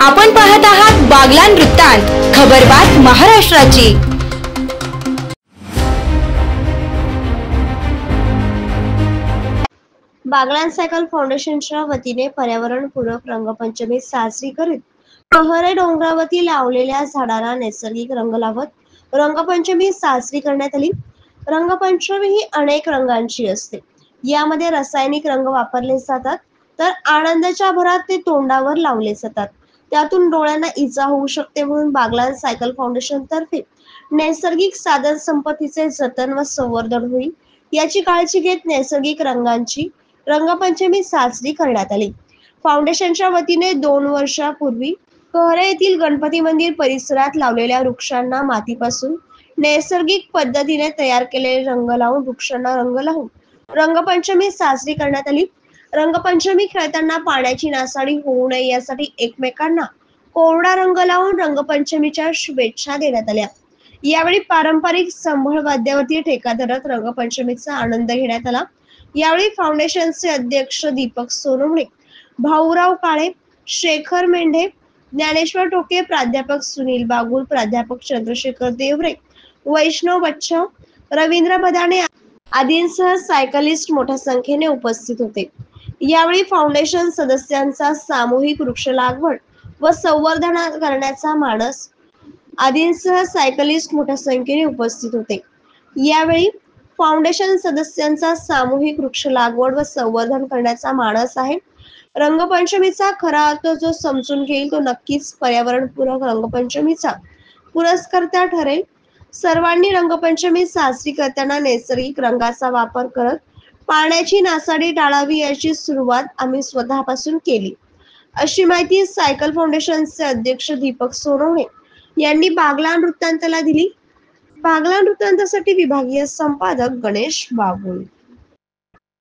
आपण पाहत आहात बागलाण वृत्तांत, खबरबात महाराष्ट्राची। बागलाण सायकल फाउंडेशनच्या वतीने पर्यावरणपूरक रंगपंचमी साजरी करीत कहरे डोंगरावरती लावलेल्या झाडांना नैसर्गिक रंग लावत रंगपंचमी साजरी करण्यात आली। रंगपंचमी ही अनेक रंगांची असते। यामध्ये रासायनिक रंग वापरले जातात, तर आनंदाच्या भरात ते तोंडावर लावले जातात। त्यातून डोळ्यांना इजा होऊ शकते, म्हणून बागलाण सायकल फाउंडेशन तर्फे नैसर्गिक साधन संपत्तीचे जतन व संवर्धन होईल याची काळजी घेत नैसर्गिक रंगांची रंगपंचमी साजरी करण्यात आली। फाउंडेशनच्या वतीने 2 वर्षापूर्वी कहरे येथील गणपती मंदिर परिसरात लावलेल्या वृक्षांना मातीपासून नैसर्गिक पद्धतीने तयार केलेले रंग लावून वृक्षांना रंग लावून रंगपंचमी साजरी करण्यात आली। रंगपंचमी खेळताना पाण्याची नासाडी होऊ नये यासाठी एकमेकांना कोरडा रंग लावून रंगपंचमीच्या शुभेच्छा देण्यात आल्या। यावेळी पारंपरिक संभळ वाद्यावरती ठेका धरत रंगपंचमीचा आनंद घेण्यात आला। यावेळी फाउंडेशनचे अध्यक्ष दीपक सोनवणे, भाऊराव काळे, शेखर मेंढे, ज्ञानेश्वर टोके, प्राध्यापक सुनील बागुल, प्राध्यापक चंद्रशेखर देवरे, वैष्णव बच्चव, रवींद्र बदाणे आदींसह सायकलिस्ट मोठ्या संख्येने उपस्थित होते। यावेळी फाउंडेशन सदस्यांचा सामूहिक वृक्ष लागवड व संवर्धन करण्याचा मानस आदींसह सायकलिस्ट मोठ्या संख्येने उपस्थित होते। यावेळी फाउंडेशन सदस्यांचा सामूहिक वृक्ष लागवड व संवर्धन करण्याचा मानस आहे। रंगपंचमीचा खरा अर्थ जो समजून घेईल तो नक्कीच पर्यावरणपूरक रंगपंचमीचा पुरस्कर्ता ठरेल। सर्वांनी रंगपंचमी साजरी करताना नैसर्गिक रंगाचा वापर करत पाण्याची नासाडी टाळावी याची सुरुवात आम्ही स्वतःपासून केली, अशी माहिती सायकल फाउंडेशनचे अध्यक्ष दीपक सोनवणे यांनी बागलाण वृत्तांतला दिली। बागलाण वृत्तांतासाठी विभागीय संपादक गणेश बागुल।